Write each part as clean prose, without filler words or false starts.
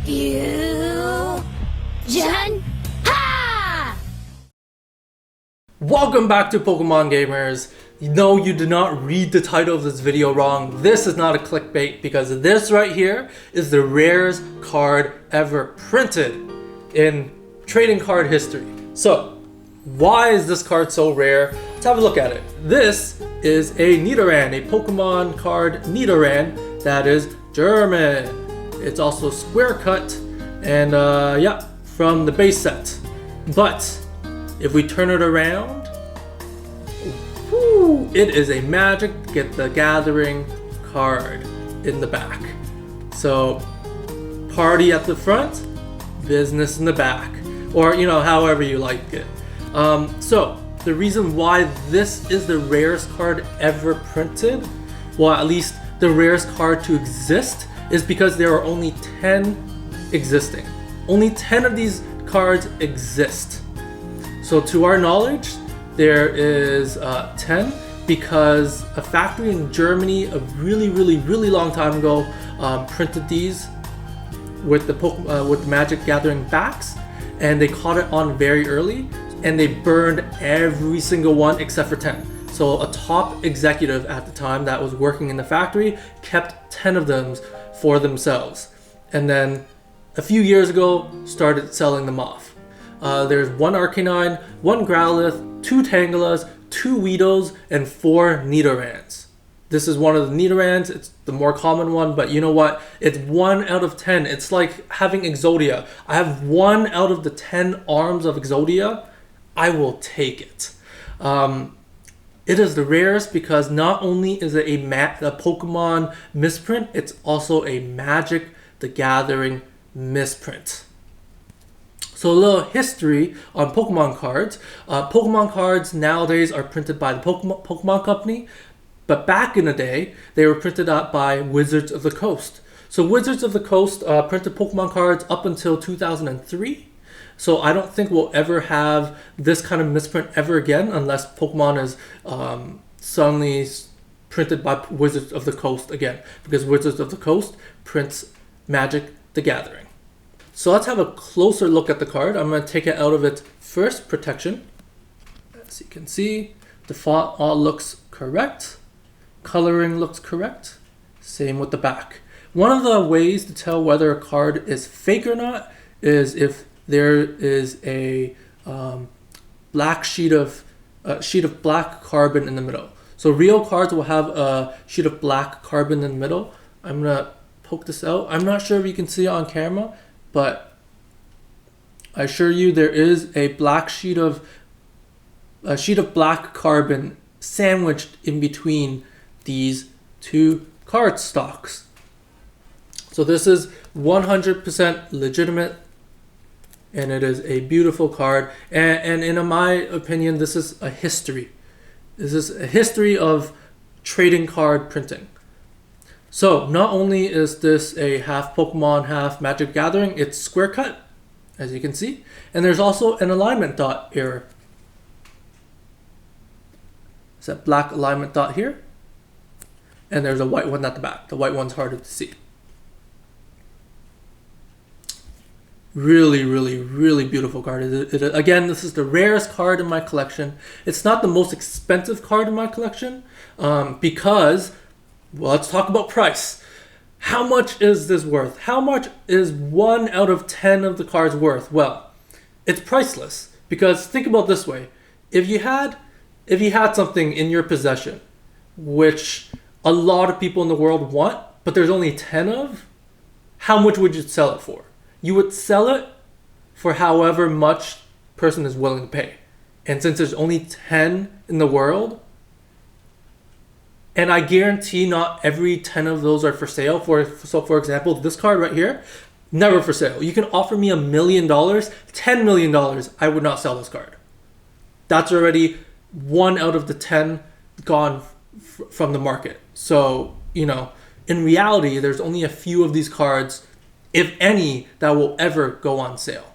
You... Jen... Ha! Welcome back to Pokemon Gamers. No, you did not read the title of this video wrong. This is not a clickbait because this right here is the rarest card ever printed in trading card history. So, why is this card so rare? Let's have a look at it. This is a Nidoran, a Pokemon card Nidoran that is German. It's also square cut and yeah, from the base set. But if we turn it around, whoo, it is a Magic the Gathering card in the back. So party at the front, business in the back, or you know, however you like it. So the reason why this is the rarest card ever printed, well, at least the rarest card to exist, is because there are only 10 existing. Only 10 of these cards exist. So to our knowledge, there is 10 because a factory in Germany a really long time ago printed these with the Magic Gathering backs, and they caught it on very early, and they burned every single one except for 10. So a top executive at the time that was working in the factory kept 10 of them for themselves, and then a few years ago started selling them off. There's 1 Arcanine, 1 Growlithe, 2 Tangalas, 2 Weedles, and 4 Nidorans. This is one of the Nidorans. It's the more common one, but you know what? It's 1 out of 10. It's like having Exodia. I have 1 out of the 10 arms of Exodia. I will take it. It is the rarest because not only is it a Pokemon misprint, it's also a Magic the Gathering misprint. So a little history on Pokemon cards. Pokemon cards nowadays are printed by the Pokemon Company, but back in the day, they were printed out by Wizards of the Coast. So Wizards of the Coast printed Pokemon cards up until 2003. So I don't think we'll ever have this kind of misprint ever again unless Pokemon is suddenly printed by Wizards of the Coast again, because Wizards of the Coast prints Magic the Gathering. So let's have a closer look at the card. I'm going to take it out of its first protection. As you can see, the font all looks correct. Coloring looks correct. Same with the back. One of the ways to tell whether a card is fake or not is if there is a black sheet of black carbon in the middle. So real cards will have a sheet of black carbon in the middle. I'm gonna poke this out. I'm not sure if you can see it on camera, but I assure you there is a sheet of black carbon sandwiched in between these two card stocks. So this is 100% legitimate, and it is a beautiful card. And in my opinion, this is a history. This is a history of trading card printing. So not only is this a half Pokemon, half Magic Gathering, it's square cut, as you can see. And there's also an alignment dot error. It's a black alignment dot here. And there's a white one at the back. The white one's harder to see. Really beautiful card. Again, this is the rarest card in my collection. It's not the most expensive card in my collection because, well, let's talk about price. How much is this worth? How much is 1 out of 10 of the cards worth? Well, it's priceless, because think about it this way. If you had something in your possession which a lot of people in the world want, but there's only 10 of, how much would you sell it for? You would sell it for however much person is willing to pay. And since there's only 10 in the world, and I guarantee not every 10 of those are for sale. So for example, this card right here, never for sale. You can offer me $1 million, $10 million, I would not sell this card. That's already 1 out of the 10 gone from the market. So, you know, in reality, there's only a few of these cards, if any, that will ever go on sale.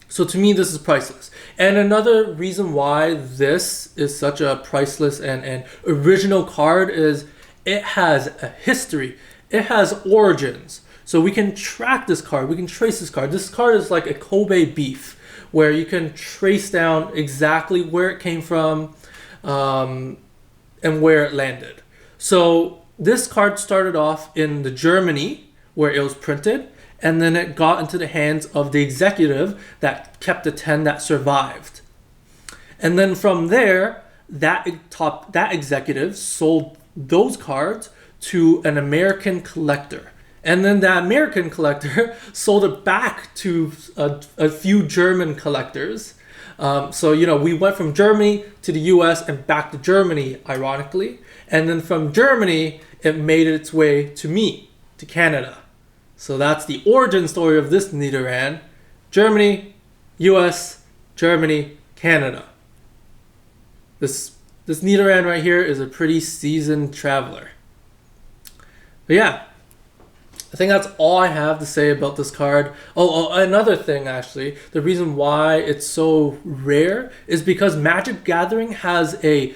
So to me, this is priceless. And another reason why this is such a priceless and original card is it has a history. It has origins. So we can track this card, we can trace this card. This card is like a Kobe beef, where you can trace down exactly where it came from and where it landed. So this card started off in the Germany where it was printed, and then it got into the hands of the executive that kept the 10 that survived. And then from there, that executive sold those cards to an American collector. And then that American collector sold it back to a few German collectors. So, you know, we went from Germany to the US and back to Germany, ironically. And then from Germany, it made its way to me, to Canada. So that's the origin story of this Nidoran. Germany, US, Germany, Canada. This Nidoran right here is a pretty seasoned traveler. But yeah, I think that's all I have to say about this card. Oh, another thing actually, the reason why it's so rare is because Magic Gathering has a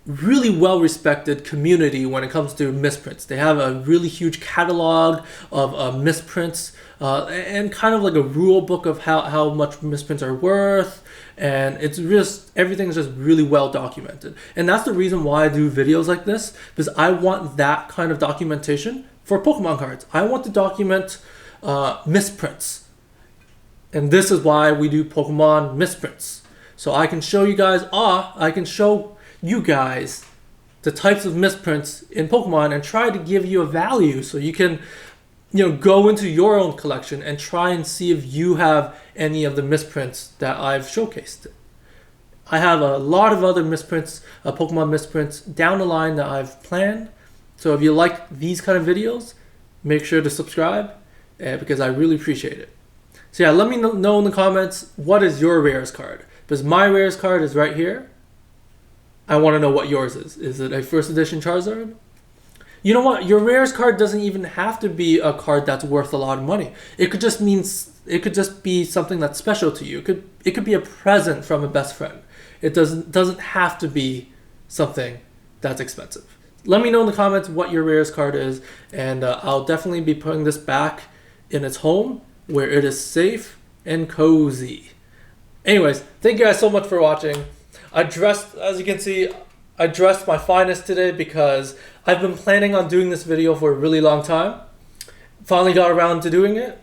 really well-respected community when it comes to misprints. They have a really huge catalog of misprints and kind of like a rule book of how much misprints are worth, and it's just, everything's just really well documented. And that's the reason why I do videos like this, because I want that kind of documentation for Pokemon cards. I want to document misprints, and this is why we do Pokemon misprints. So I can show you guys, I can show you guys the types of misprints in Pokemon and try to give you a value so you can, you know, go into your own collection and try and see if you have any of the misprints that I've showcased. I have a lot of other misprints, Pokemon misprints down the line that I've planned. So if you like these kind of videos, make sure to subscribe because I really appreciate it. So yeah, let me know in the comments, what is your rarest card? Because my rarest card is right here. I want to know what yours is. Is it a first edition Charizard? You know what? Your rarest card doesn't even have to be a card that's worth a lot of money. It could just be something that's special to you. It could be a present from a best friend. It doesn't have to be something that's expensive. Let me know in the comments what your rarest card is, and I'll definitely be putting this back in its home where it is safe and cozy. Anyways, thank you guys so much for watching. As you can see, I dressed my finest today because I've been planning on doing this video for a really long time. Finally got around to doing it,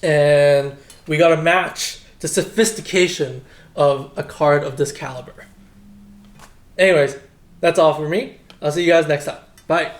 and we got to match the sophistication of a card of this caliber. Anyways, that's all for me. I'll see you guys next time. Bye.